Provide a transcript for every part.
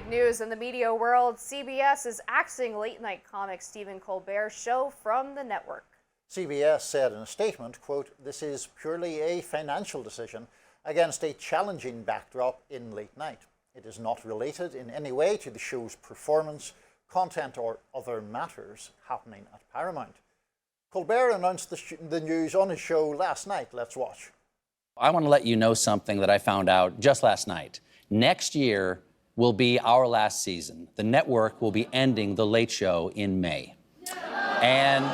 news in the media world. CBS is axing late-night comic Stephen Colbert's show from the network. CBS said in a statement, quote, "This is purely a financial decision against a challenging backdrop in late night. It is not related in any way to the show's performance, content or other matters happening at Paramount." Colbert announced the news on his show last night. Let's watch. I want to let you know something that I found out just last night. Next year will be our last season. The network will be ending The Late Show in May. And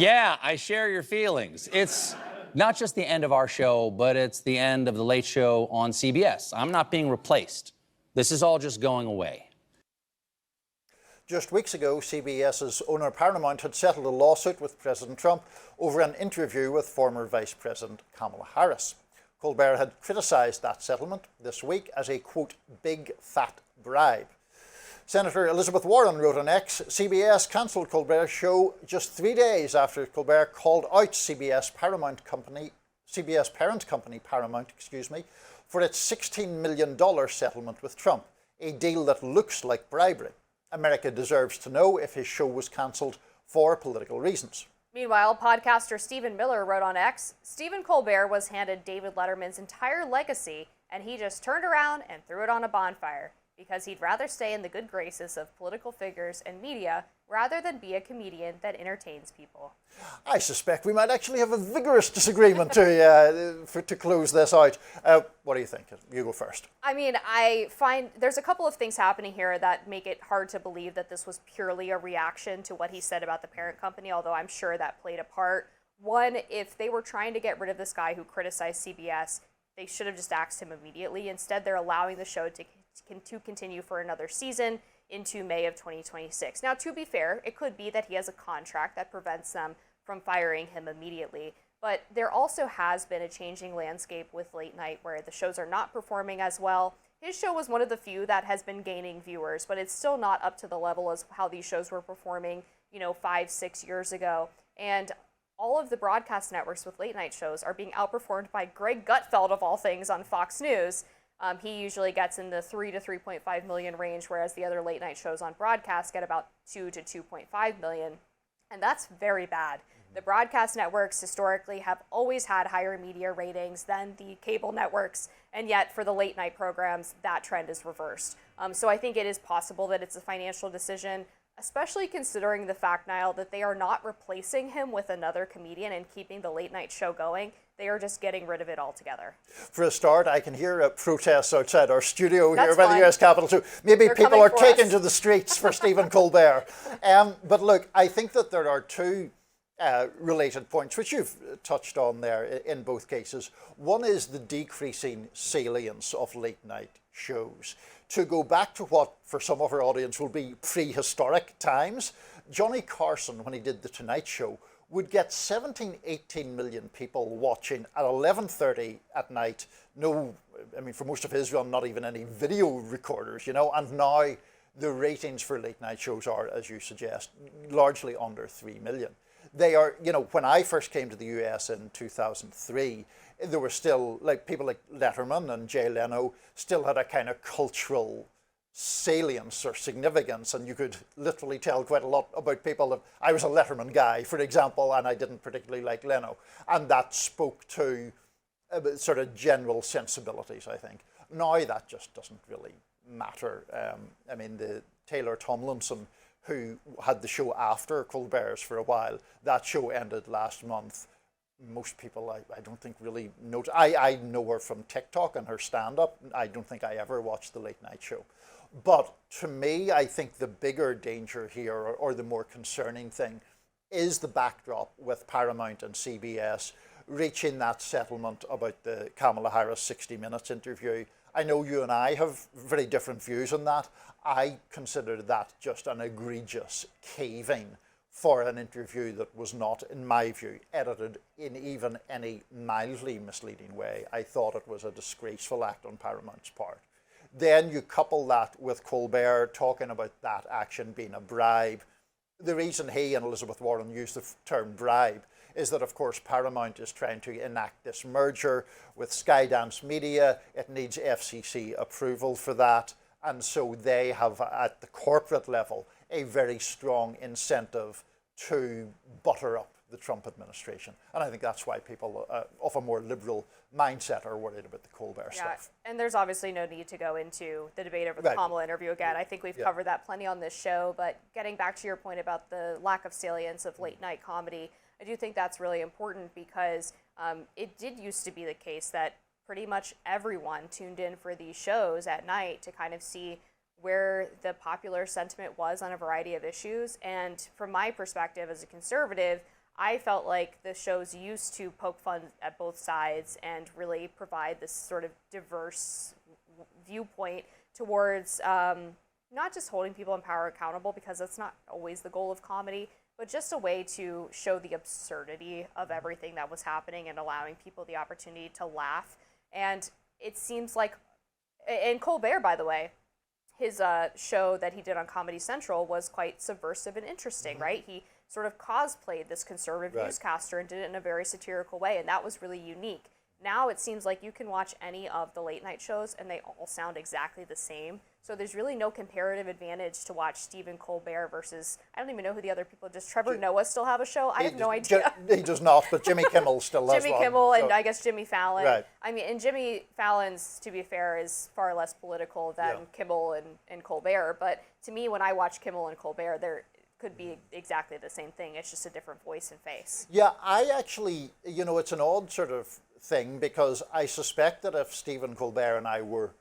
yeah, I share your feelings. It's not just the end of our show, but it's the end of The Late Show on CBS. I'm not being replaced. This is all just going away. Just weeks ago, CBS's owner Paramount had settled a lawsuit with President Trump over an interview with former Vice President Kamala Harris. Colbert had criticised that settlement this week as a, quote, big fat bribe. Senator Elizabeth Warren wrote on X, CBS cancelled Colbert's show just 3 days after Colbert called out CBS parent company Paramount, for its $16 million settlement with Trump, a deal that looks like bribery. America deserves to know if his show was cancelled for political reasons. Meanwhile, podcaster Stephen Miller wrote on X, Stephen Colbert was handed David Letterman's entire legacy, and he just turned around and threw it on a bonfire because he'd rather stay in the good graces of political figures and media rather than be a comedian that entertains people. I suspect we might actually have a vigorous disagreement to close this out. What do you think? You go first. I mean, I find there's a couple of things happening here that make it hard to believe that this was purely a reaction to what he said about the parent company, although I'm sure that played a part. One, if they were trying to get rid of this guy who criticized CBS, they should have just axed him immediately. Instead, they're allowing the show to continue for another season into May of 2026. Now, to be fair, it could be that he has a contract that prevents them from firing him immediately. But there also has been a changing landscape with late night where the shows are not performing as well. His show was one of the few that has been gaining viewers, but it's still not up to the level as how these shows were performing, 5-6 years ago. And all of the broadcast networks with late night shows are being outperformed by Greg Gutfeld, of all things, on Fox News. He usually gets in the 3 to 3.5 million range, whereas the other late night shows on broadcast get about 2 to 2.5 million. And that's very bad. The broadcast networks historically have always had higher media ratings than the cable networks, and yet for the late night programs, that trend is reversed. So I think it is possible that it's a financial decision, especially considering the fact, Niall, that they are not replacing him with another comedian and keeping the late night show going. They are just getting rid of it altogether. For a start, I can hear protests outside our studio here by the US Capitol too. Maybe people are taking to the streets for Stephen Colbert. But look, I think that there are two related points, which you've touched on there in both cases. One is the decreasing salience of late night shows. To go back to what, for some of our audience, will be prehistoric times, Johnny Carson, when he did The Tonight Show, would get 17-18 million people watching at 11:30 at night. No, I mean, for most of his run, not even any video recorders, and now the ratings for late night shows are, as you suggest, largely under 3 million. They are, when I first came to the US in 2003, there were still, people like Letterman and Jay Leno still had a kind of cultural salience or significance, and you could literally tell quite a lot about people. I was a Letterman guy, for example, and I didn't particularly like Leno, and that spoke to sort of general sensibilities, I think. Now that just doesn't really matter. I mean, the Taylor Tomlinson, who had the show after Colbert's for a while, that show ended last month. Most people, I don't think, really know. I know her from TikTok and her stand-up. I don't think I ever watched the late night show. But to me, I think the bigger danger here, or the more concerning thing, is the backdrop with Paramount and CBS reaching that settlement about the Kamala Harris 60 Minutes interview. I know you and I have very different views on that. I consider that just an egregious caving for an interview that was not, in my view, edited in even any mildly misleading way. I thought it was a disgraceful act on Paramount's part. Then you couple that with Colbert talking about that action being a bribe. The reason he and Elizabeth Warren used the term bribe is that, of course, Paramount is trying to enact this merger with Skydance Media. It needs FCC approval for that. And so they have, at the corporate level, a very strong incentive to butter up the Trump administration. And I think that's why people of a more liberal mindset are worried about the Colbert stuff. And there's obviously no need to go into the debate over the Kamala interview again. I think we've covered that plenty on this show. But getting back to your point about the lack of salience of late night comedy, I do think that's really important because it did used to be the case that pretty much everyone tuned in for these shows at night to kind of see where the popular sentiment was on a variety of issues. And from my perspective as a conservative, I felt like the shows used to poke fun at both sides and really provide this sort of diverse viewpoint towards not just holding people in power accountable, because that's not always the goal of comedy, but just a way to show the absurdity of everything that was happening and allowing people the opportunity to laugh. And it seems like, and Colbert, by the way, his show that he did on Comedy Central was quite subversive and interesting, right? He sort of cosplayed this conservative newscaster and did it in a very satirical way, and that was really unique. Now it seems like you can watch any of the late night shows and they all sound exactly the same. So there's really no comparative advantage to watch Stephen Colbert versus, I don't even know who the other people, does Trevor Noah still have a show? I have no idea. He does not, but Jimmy Kimmel still has Jimmy one. Kimmel and I guess Jimmy Fallon. Right. I mean, and Jimmy Fallon's, to be fair, is far less political than Kimmel and Colbert. But to me, when I watch Kimmel and Colbert, they're could be exactly the same thing. It's just a different voice and face. Yeah, I actually, you know, it's an odd sort of thing because I suspect that if Stephen Colbert and I were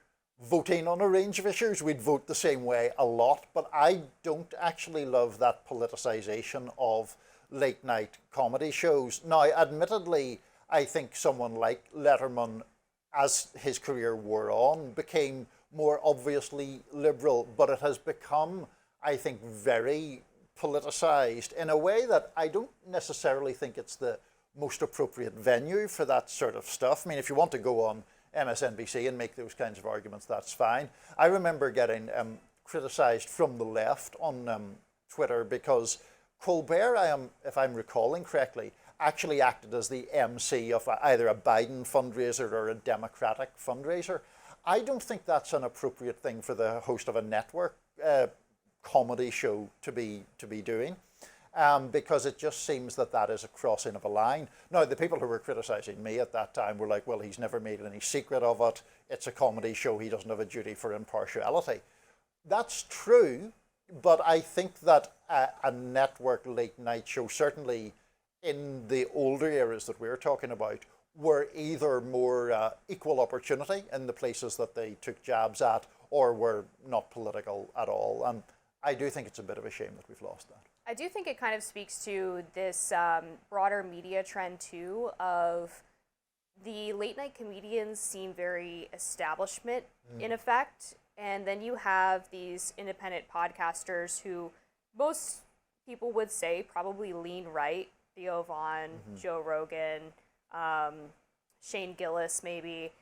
voting on a range of issues, we'd vote the same way a lot. But I don't actually love that politicization of late night comedy shows. Now, admittedly, I think someone like Letterman, as his career wore on, became more obviously liberal, but it has become, I think, very politicized in a way that I don't necessarily think it's the most appropriate venue for that sort of stuff. I mean, if you want to go on MSNBC and make those kinds of arguments, that's fine. I remember getting criticized from the left on Twitter because Colbert, if I'm recalling correctly, actually acted as the MC of either a Biden fundraiser or a Democratic fundraiser. I don't think that's an appropriate thing for the host of a network comedy show to be doing, because it just seems that is a crossing of a line. Now, the people who were criticizing me at that time were like, well, he's never made any secret of it. It's a comedy show. He doesn't have a duty for impartiality. That's true, but I think that a network late night show, certainly in the older eras that we're talking about, were either more equal opportunity in the places that they took jabs at, or were not political at all. And I do think it's a bit of a shame that we've lost that. I do think it kind of speaks to this broader media trend, too, of the late night comedians seem very establishment in effect. And then you have these independent podcasters who most people would say probably lean right. Theo Vaughn, Joe Rogan, Shane Gillis, maybe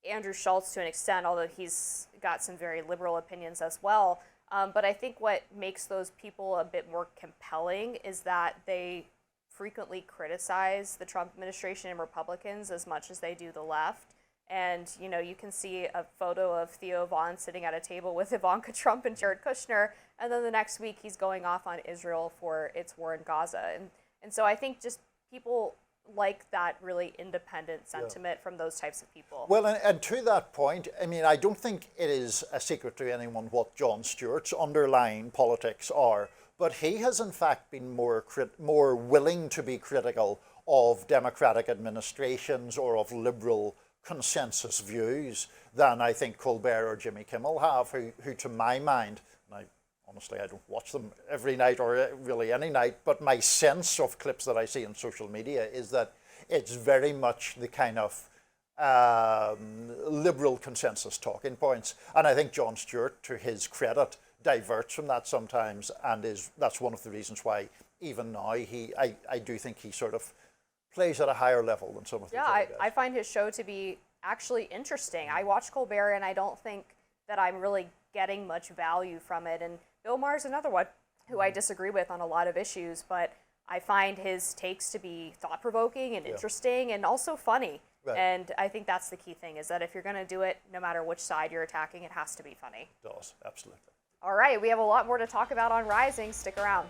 Andrew Schultz to an extent, although he's got some very liberal opinions as well. But I think what makes those people a bit more compelling is that they frequently criticize the Trump administration and Republicans as much as they do the left. And, you know, you can see a photo of Theo Vaughn sitting at a table with Ivanka Trump and Jared Kushner, and then the next week he's going off on Israel for its war in Gaza. And so I think just people like that really independent sentiment from those types of people. Well, and to that point, I mean, I don't think it is a secret to anyone what Jon Stewart's underlying politics are, but he has in fact been more willing to be critical of Democratic administrations or of liberal consensus views than I think Colbert or Jimmy Kimmel have, who to my mind, and honestly, I don't watch them every night or really any night, but my sense of clips that I see on social media is that it's very much the kind of liberal consensus talking points. And I think Jon Stewart, to his credit, diverts from that sometimes, and that's one of the reasons why even now I do think he sort of plays at a higher level than some of the other guys. I find his show to be actually interesting. I watch Colbert and I don't think that I'm really getting much value from it. And Bill Maher's another one who I disagree with on a lot of issues, but I find his takes to be thought-provoking and interesting and also funny. Right. And I think that's the key thing, is that if you're going to do it, no matter which side you're attacking, it has to be funny. It does, absolutely. All right, we have a lot more to talk about on Rising. Stick around.